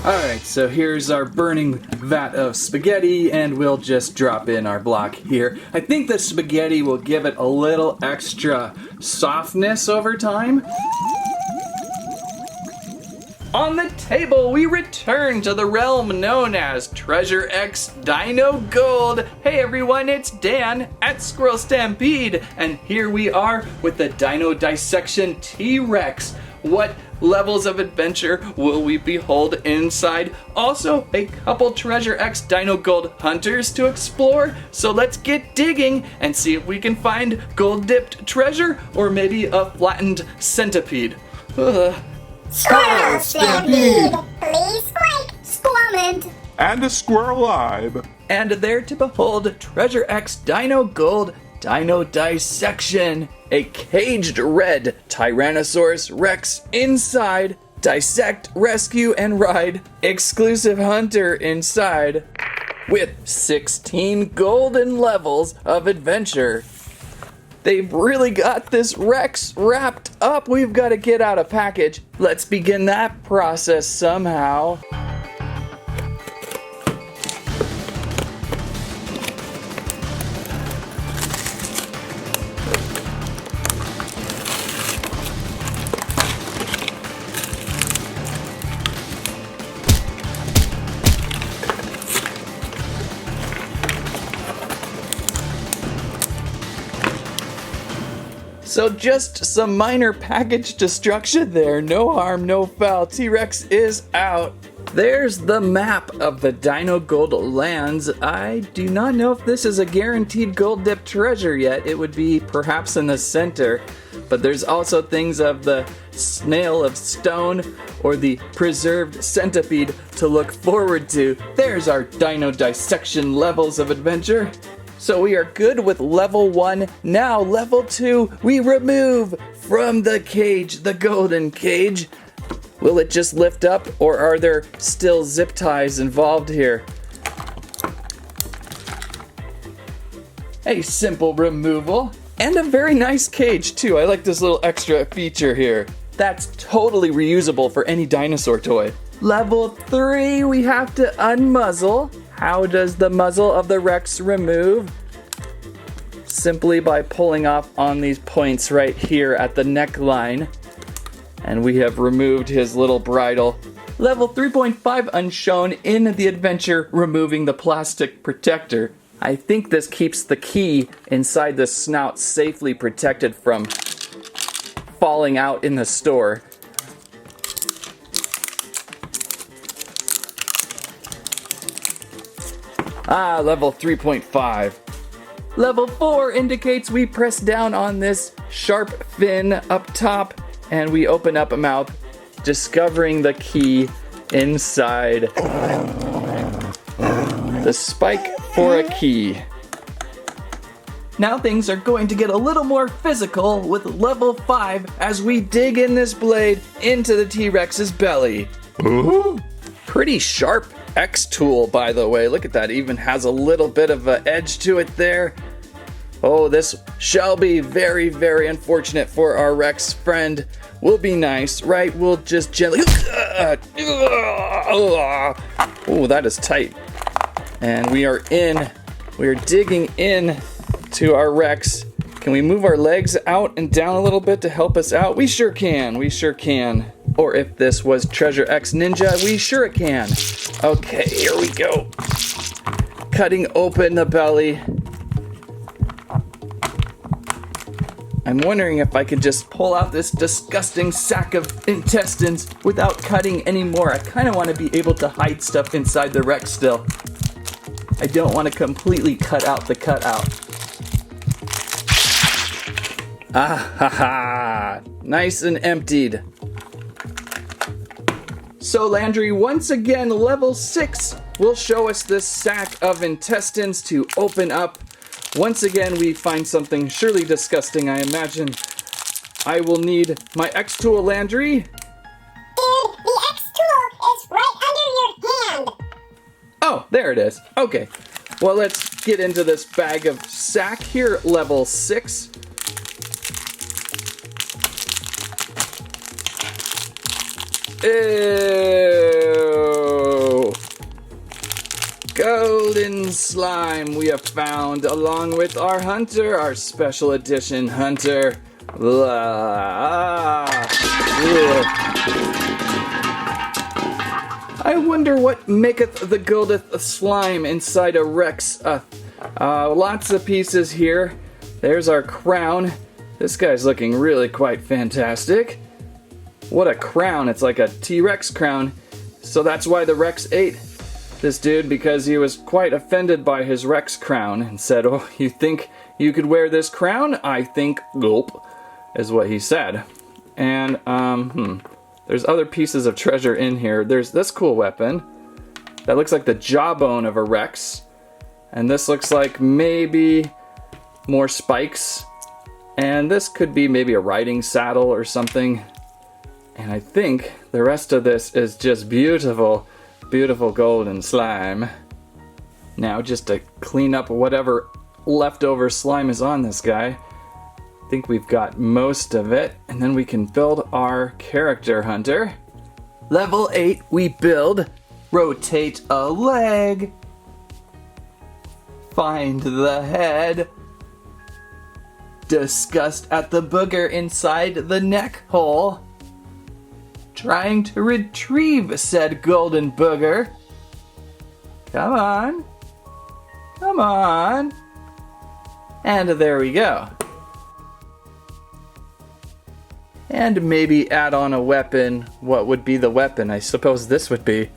Alright, so here's our burning vat of spaghetti, and we'll just drop in our block here. I think the spaghetti will give it a little extra softness over time. On the table, we return to the realm known as Treasure X Dino Gold. Hey everyone, it's Dan at Squirrel Stampede, and here we are with the Dino Dissection T-Rex. What levels of adventure will we behold inside? Also, a couple Treasure X Dino Gold hunters to explore. So let's get digging and see if we can find gold-dipped treasure or maybe a flattened centipede. Squirrel Stampede! Please squeak! Squament! And a squirrel alive. And there to behold Treasure X Dino Gold Dino Dissection. A caged red Tyrannosaurus Rex inside. Dissect, rescue, and ride. Exclusive hunter inside. With 16 golden levels of adventure. They've really got this Rex wrapped up. We've got to get out a package. Let's begin that process somehow. So just some minor package destruction there. No harm, no foul. T-Rex is out. There's the map of the Dino Gold lands. I do not know if this is a guaranteed gold dip treasure yet. It would be perhaps in the center. But there's also things of the snail of stone or the preserved centipede to look forward to. There's our Dino Dissection levels of adventure. So we are good with level 1. Now level 2, we remove from the cage, the golden cage. Will it just lift up, or are there still zip ties involved here? A simple removal, and a very nice cage too. I like this little extra feature here. That's totally reusable for any dinosaur toy. Level 3, we have to unmuzzle. How does the muzzle of the Rex remove? Simply by pulling off on these points right here at the neckline. And we have removed his little bridle. Level 3.5 unshown in the adventure, removing the plastic protector. I think this keeps the key inside the snout safely protected from falling out in the store. Level 3.5. Level 4 indicates we press down on this sharp fin up top and we open up a mouth, discovering the key inside. The spike for a key. Now things are going to get a little more physical with level 5 as we dig in this blade into the T-Rex's belly. Ooh. Pretty sharp X tool, by the way. Look at that, even has a little bit of an edge to it there. Oh, this shall be very, very unfortunate for our Rex friend. We'll be nice, right? We'll just gently... Oh, that is tight. And we are digging in to our Rex. Can we move our legs out and down a little bit to help us out? We sure can, we sure can. Or if this was Treasure X Ninja, we sure can. Okay, here we go. Cutting open the belly. I'm wondering if I could just pull out this disgusting sack of intestines without cutting anymore. I kind of want to be able to hide stuff inside the Rex still. I don't want to completely cut out the cutout. Ah ha ha! Nice and emptied. So Landry, once again, level 6 will show us this sack of intestines to open up. Once again, we find something surely disgusting, I imagine. I will need my X tool, Landry. Dude, the X tool is right under your hand. Oh, there it is. Okay. Well, let's get into this bag of sack here, level 6. Ew. golden slime we have found along with our hunter, our special edition hunter. I wonder what maketh the goldeth slime inside a Rex. Lots of pieces here. There's our crown. This guy's looking really quite fantastic. What a crown. It's like a T-Rex crown. So that's why the Rex ate this dude, because he was quite offended by his Rex crown and said, "Oh, you think you could wear this crown? I think gulp," is what he said. And, there's other pieces of treasure in here. There's this cool weapon that looks like the jawbone of a Rex. And this looks like maybe more spikes. And this could be maybe a riding saddle or something. And I think the rest of this is just beautiful, beautiful golden slime. Now just to clean up whatever leftover slime is on this guy. I think we've got most of it. And then we can build our character hunter. Level 8, we build, rotate a leg, find the head, disgust at the booger inside the neck hole, trying to retrieve said golden booger. Come on. Come on. And there we go. And maybe add on a weapon. What would be the weapon? I suppose this would be.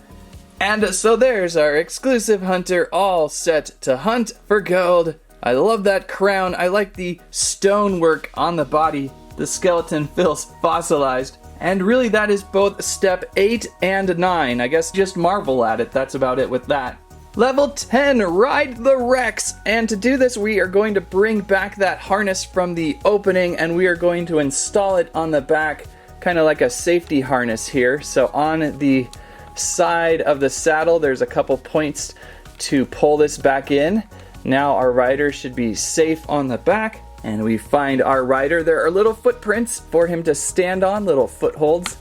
And so there's our exclusive hunter all set to hunt for gold. I love that crown. I like the stonework on the body. The skeleton feels fossilized. And really that is both step 8 and 9. I guess just marvel at it. That's about it with that. Level 10, ride the Rex. And to do this, we are going to bring back that harness from the opening and we are going to install it on the back, kind of like a safety harness here. So on the side of the saddle, there's a couple points to pull this back in. Now our rider should be safe on the back. And we find our rider. There are little footprints for him to stand on, little footholds.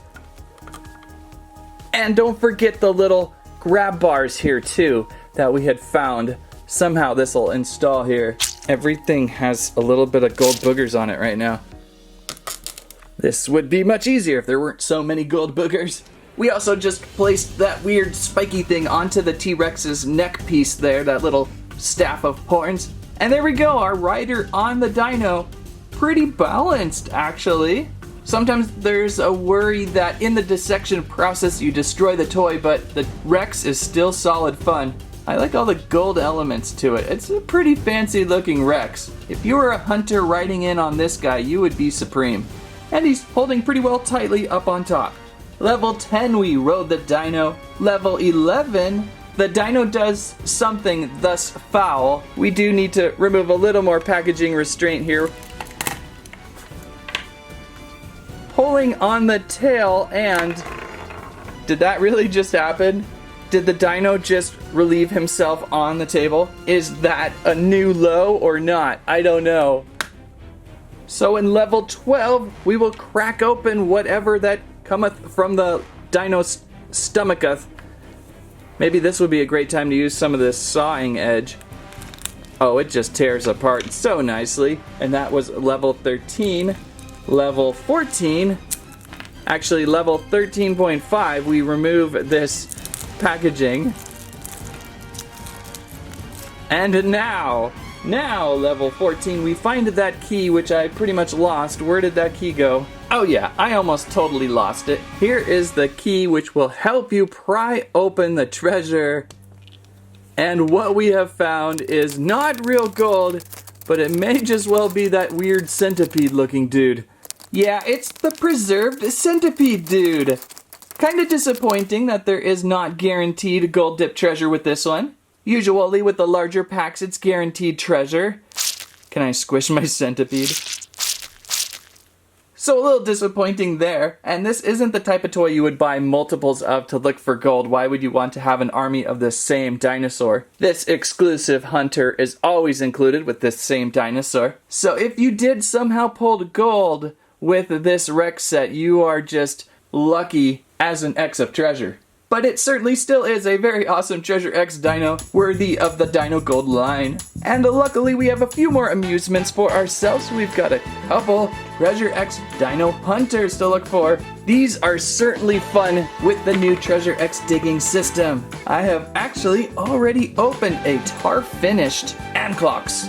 And don't forget the little grab bars here too that we had found. Somehow this will install here. Everything has a little bit of gold boogers on it right now. This would be much easier if there weren't so many gold boogers. We also just placed that weird spiky thing onto the T-Rex's neck piece there, that little staff of horns. And there we go, our rider on the dino. Pretty balanced, actually. Sometimes there's a worry that in the dissection process you destroy the toy, but the Rex is still solid fun. I like all the gold elements to it. It's a pretty fancy looking Rex. If you were a hunter riding in on this guy, you would be supreme. And he's holding pretty well tightly up on top. Level 10, we rode the dino. Level 11, the dino does something thus foul. We do need to remove a little more packaging restraint here. Pulling on the tail, and did that really just happen? Did the dino just relieve himself on the table? Is that a new low or not? I don't know. So in level 12, we will crack open whatever that cometh from the dino's stomacheth. Maybe this would be a great time to use some of this sawing edge. Oh, it just tears apart so nicely. And that was level 13. Level 14, actually level 13.5, we remove this packaging. And now level 14, we find that key, which I pretty much lost. Where did that key go? Oh yeah, I almost totally lost it. Here is the key which will help you pry open the treasure. And what we have found is not real gold, but it may just well be that weird centipede looking dude. Yeah, it's the preserved centipede dude. Kinda disappointing that there is not guaranteed gold dip treasure with this one. Usually with the larger packs, it's guaranteed treasure. Can I squish my centipede? So a little disappointing there. And this isn't the type of toy you would buy multiples of to look for gold. Why would you want to have an army of the same dinosaur? This exclusive hunter is always included with this same dinosaur. So if you did somehow pull gold with this Rex set, you are just lucky as an X of treasure. but it certainly still is a very awesome Treasure X Dino, worthy of the Dino Gold line. And luckily we have a few more amusements for ourselves. We've got a couple Treasure X Dino Hunters to look for. These are certainly fun with the new Treasure X digging system. I have actually already opened a tar finished Anclox.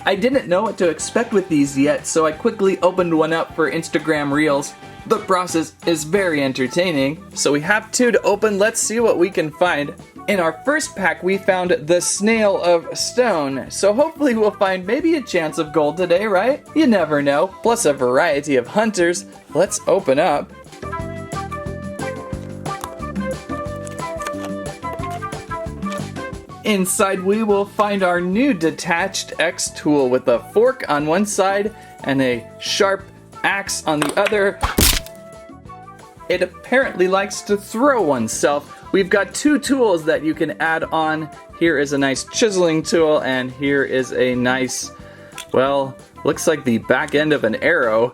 I didn't know what to expect with these yet, so I quickly opened one up for Instagram Reels. The process is very entertaining. So we have 2 to open. Let's see what we can find. In our first pack, we found the Snail of Stone. So hopefully we'll find maybe a chance of gold today, right? You never know. Plus a variety of hunters. Let's open up. Inside we will find our new detached X tool with a fork on one side and a sharp axe on the other. It apparently likes to throw oneself. We've got 2 tools that you can add on. Here is a nice chiseling tool, and here is a nice, well, looks like the back end of an arrow.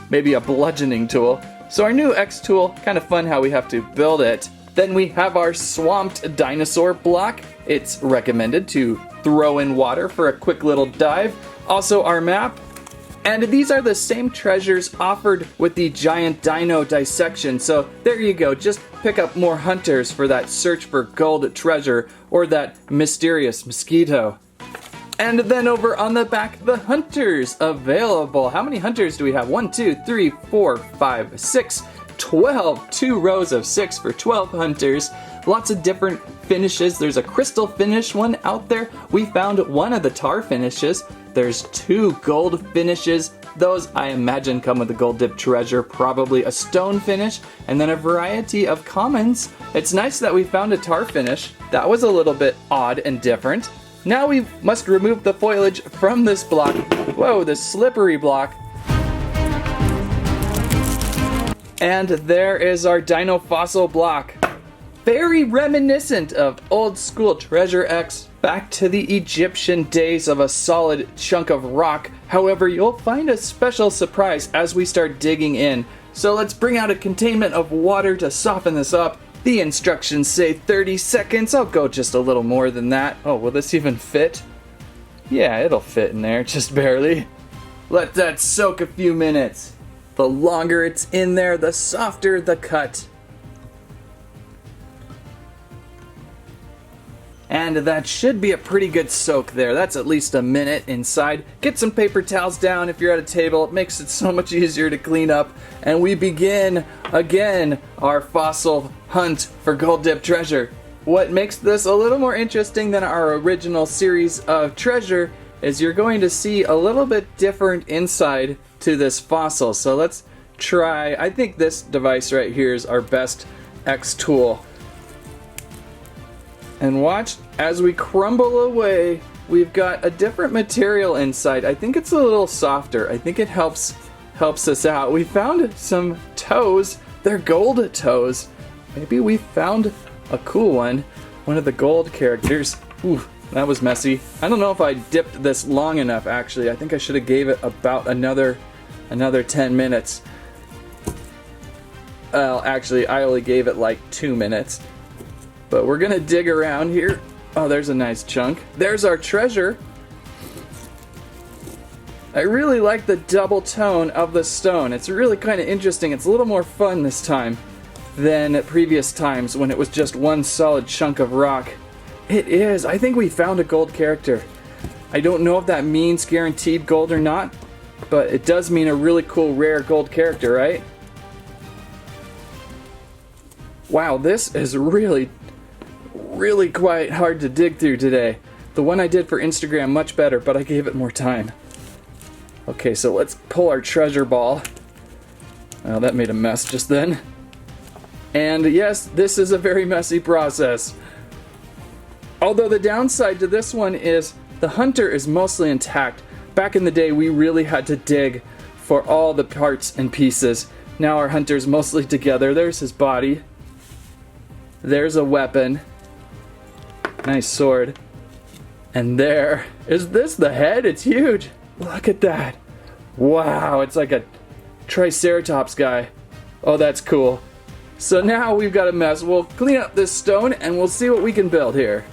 Maybe a bludgeoning tool. So our new X tool, kind of fun how we have to build it. Then we have our swamped dinosaur block. It's recommended to throw in water for a quick little dive. Also our map. And these are the same treasures offered with the giant dino dissection. So there you go, just pick up more hunters for that search for gold treasure or that mysterious mosquito. And then over on the back, the hunters available. How many hunters do we have? 1, 2, 3, 4, 5, 6, 12. 2 rows of 6 for 12 hunters. Lots of different finishes. There's a crystal finish one out there. We found one of the tar finishes. There's 2 gold finishes. Those I imagine come with the gold dip treasure, probably a stone finish, and then a variety of commons. It's nice that we found a tar finish. That was a little bit odd and different. Now we must remove the foliage from this block. Whoa, this slippery block. And there is our dino fossil block. Very reminiscent of old school Treasure X, back to the Egyptian days of a solid chunk of rock. However, you'll find a special surprise as we start digging in. So let's bring out a containment of water to soften this up. The instructions say 30 seconds. I'll go just a little more than that. Oh, will this even fit? Yeah, it'll fit in there, just barely. Let that soak a few minutes. The longer it's in there, the softer the cut. And that should be a pretty good soak there. That's at least a minute inside. Get some paper towels down if you're at a table. It makes it so much easier to clean up. And we begin, again, our fossil hunt for gold dip treasure. What makes this a little more interesting than our original series of treasure is you're going to see a little bit different inside to this fossil. So let's try, I think this device right here is our best X tool. And watch, as we crumble away, we've got a different material inside. I think it's a little softer. I think it helps us out. We found some toes. They're gold toes. Maybe we found a cool one. One of the gold characters. Ooh, that was messy. I don't know if I dipped this long enough, actually. I think I should have gave it about another 10 minutes. Well, actually, I only gave it like 2 minutes. But we're gonna dig around here. Oh, there's a nice chunk. There's our treasure. I really like the double tone of the stone. It's really kind of interesting. It's a little more fun this time than at previous times when it was just one solid chunk of rock. It is. I think we found a gold character. I don't know if that means guaranteed gold or not, but it does mean a really cool rare gold character, right? Wow, this is really quite hard to dig through today. The one I did for Instagram much better, but I gave it more time. Okay, so let's pull our treasure ball. Oh, that made a mess just then. And yes, this is a very messy process. Although the downside to this one is the hunter is mostly intact. Back in the day, we really had to dig for all the parts and pieces. Now our hunter's mostly together. There's his body. There's a weapon. Nice sword. And there. Is this the head? It's huge. Look at that. Wow, it's like a Triceratops guy. Oh, that's cool. So now we've got a mess. We'll clean up this stone and we'll see what we can build here.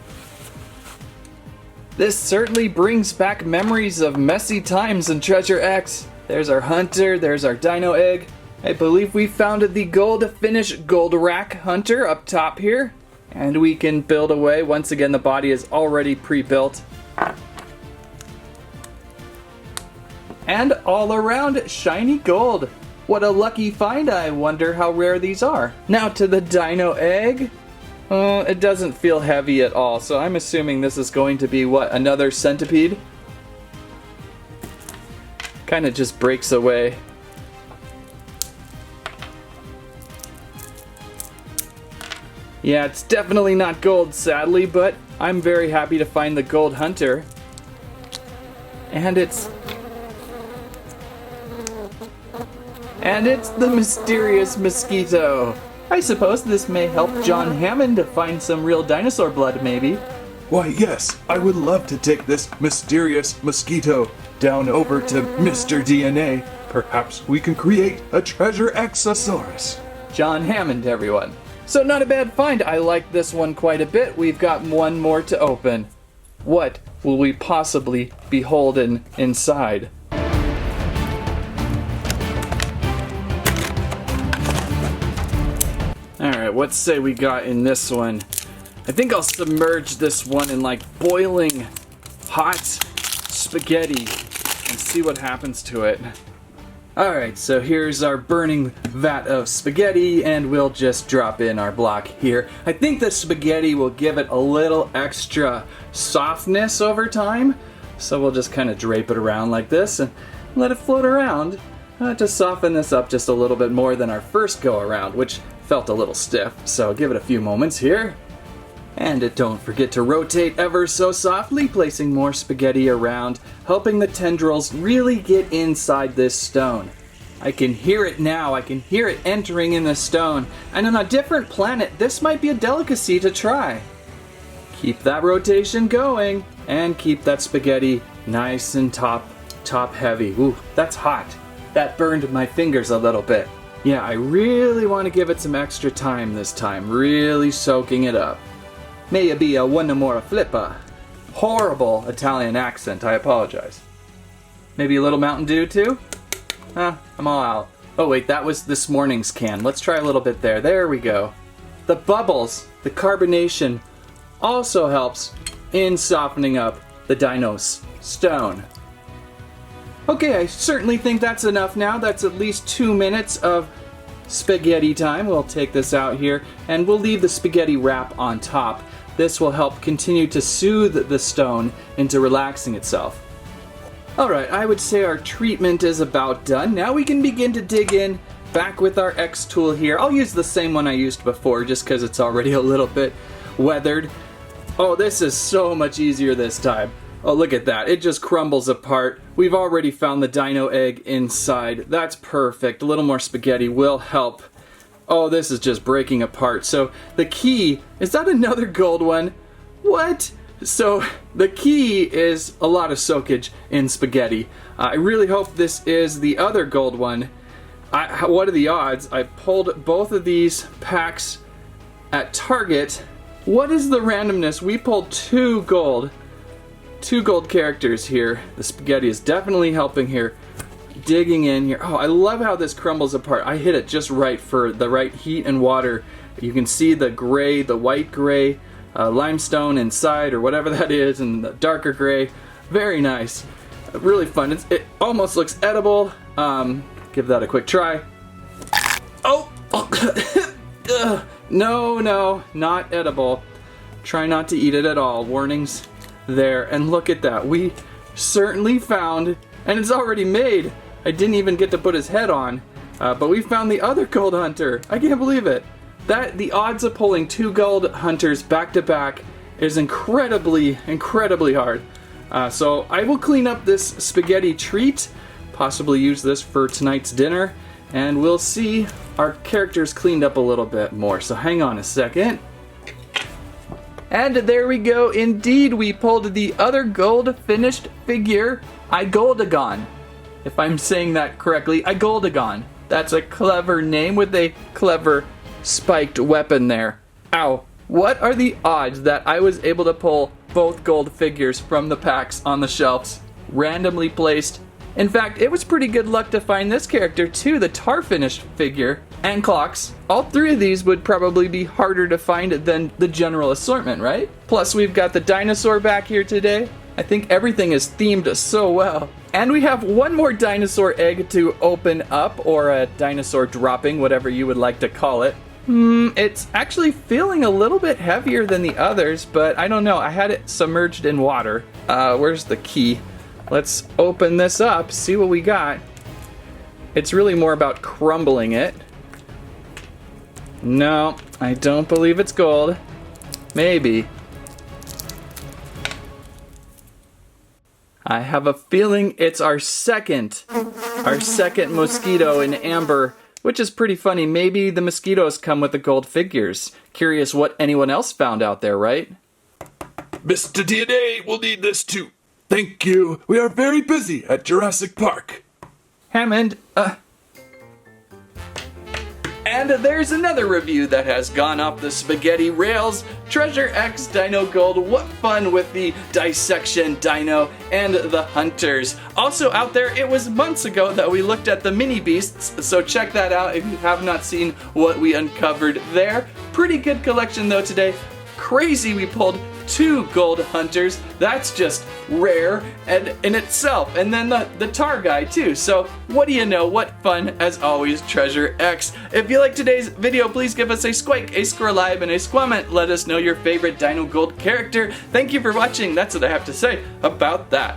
This certainly brings back memories of messy times in Treasure X. There's our hunter, there's our dino egg. I believe we found the gold finish gold rack hunter up top here. And we can build away. Once again, the body is already pre-built. And all around shiny gold. What a lucky find. I wonder how rare these are. Now to the dino egg. It doesn't feel heavy at all, so I'm assuming this is going to be, what, another centipede? Kind of just breaks away. Yeah, it's definitely not gold, sadly, but I'm very happy to find the gold hunter. And it's the mysterious mosquito. I suppose this may help John Hammond to find some real dinosaur blood, maybe. Why, yes, I would love to take this mysterious mosquito down over to Mr. DNA. Perhaps we can create a Treasure Xosaurus. John Hammond, everyone. So not a bad find. I like this one quite a bit. We've got one more to open. What will we possibly be holding inside? Alright, let's say we got in this one. I think I'll submerge this one in like boiling hot spaghetti and see what happens to it. Alright, so here's our burning vat of spaghetti and we'll just drop in our block here. I think the spaghetti will give it a little extra softness over time. So we'll just kind of drape it around like this and let it float around to soften this up just a little bit more than our first go around, which felt a little stiff. So give it a few moments here. And don't forget to rotate ever so softly, placing more spaghetti around, helping the tendrils really get inside this stone. I can hear it now, I can hear it entering in the stone, and on a different planet, this might be a delicacy to try. Keep that rotation going, and keep that spaghetti nice and top heavy. Ooh, that's hot. That burned my fingers a little bit. Yeah, I really want to give it some extra time this time, really soaking it up. May it be a one more flippa. Horrible Italian accent, I apologize. Maybe a little Mountain Dew too? I'm all out. Oh wait, that was this morning's can. Let's try a little bit there. There we go. The bubbles, the carbonation, also helps in softening up the dino's stone. Okay, I certainly think that's enough now. That's at least 2 minutes of spaghetti time. We'll take this out here and we'll leave the spaghetti wrap on top. This will help continue to soothe the stone into relaxing itself. Alright, I would say our treatment is about done. Now we can begin to dig in back with our X tool here. I'll use the same one I used before just because it's already a little bit weathered. Oh, this is so much easier this time. Oh, look at that. It just crumbles apart. We've already found the dino egg inside. That's perfect. A little more spaghetti will help. Oh, this is just breaking apart. So the key, is that another gold one? What? So the key is a lot of soakage in spaghetti. I really hope this is the other gold one. What are the odds? I pulled both of these packs at Target. What is the randomness? We pulled two gold characters here. The spaghetti is definitely helping here. Digging in here. Oh, I love how this crumbles apart. I hit it just right for the right heat and water. You can see the gray, the white gray, limestone inside or whatever that is, and the darker gray. Very nice. Really fun. It almost looks edible. Give that a quick try. Oh! No, not edible. Try not to eat it at all. Warnings there. And look at that. We certainly found, and it's already made. I didn't even get to put his head on, but we found the other gold hunter. I can't believe it. The odds of pulling two gold hunters back to back is incredibly hard. So I will clean up this spaghetti treat, possibly use this for tonight's dinner, and we'll see our characters cleaned up a little bit more. So hang on a second. And there we go. Indeed, we pulled the other gold finished figure, Igoldagon. If I'm saying that correctly, Igoldagon. That's a clever name with a clever spiked weapon there. Ow. What are the odds that I was able to pull both gold figures from the packs on the shelves, randomly placed? In fact, it was pretty good luck to find this character too, the tar finished figure, and clocks. All three of these would probably be harder to find than the general assortment, right? Plus we've got the dinosaur back here today. I think everything is themed so well. And we have one more dinosaur egg to open up, or a dinosaur dropping, whatever you would like to call it. It's actually feeling a little bit heavier than the others, but I don't know. I had it submerged in water. Where's the key? Let's open this up, see what we got. It's really more about crumbling it. No, I don't believe it's gold. Maybe. I have a feeling it's our second mosquito in amber, which is pretty funny. Maybe the mosquitoes come with the gold figures. Curious what anyone else found out there, right? Mr. DNA will need this too. Thank you. We are very busy at Jurassic Park. Hammond, And there's another review that has gone off the spaghetti rails. Treasure X Dino Gold, what fun with the Dissection Dino and the Hunters. Also out there, it was months ago that we looked at the mini beasts, so check that out if you have not seen what we uncovered there. Pretty good collection though today. Crazy we pulled 2 gold hunters. That's just rare and in itself. And then the tar guy too. So what do you know? What fun as always, Treasure X. If you like today's video, please give us a squike, a squirrelive, and a squament. Let us know your favorite Dino Gold character. Thank you for watching. That's what I have to say about that.